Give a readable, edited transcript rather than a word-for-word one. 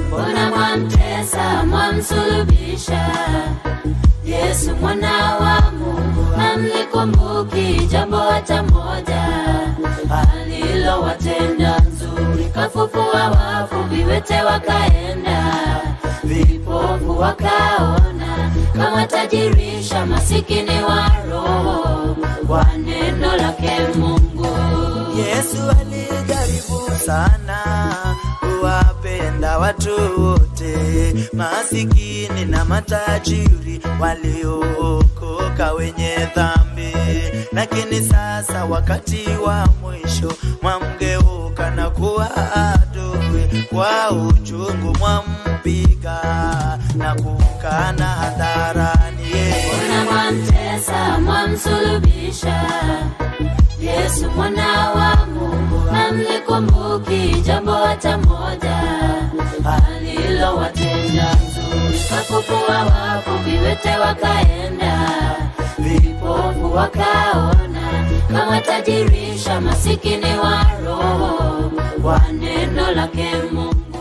Mbona mwamtesa, mwamsulubisha Yesu mwana wa Mungu? Hamlikumbuki jambo hata moja alilowatenda nzuri. Kafufua wafu, viwete wakaenda, vipofu wakaona, kawatajirisha masikini wa roho kwa neno lake Mungu. Yesu alijaribu sana kuwapenda watu wote, masikini na matajiri, waliokoka, wenye dhambi. Lakini sasa wakati wa mwisho mwamgeuka na kuwa adui, kwa uchungu mwampiga na kumkana hadharani. Mbona mwamtesa, mwamsulubisha Yesu mwana wa Mungu? Hamlikumbuki jambo hata moja alilowatenda nzuri. Kafufua wafu, viwete wakaenda, vipofu wakaona, kawatajirisha masikini wa roho kwa neno lake Mungu.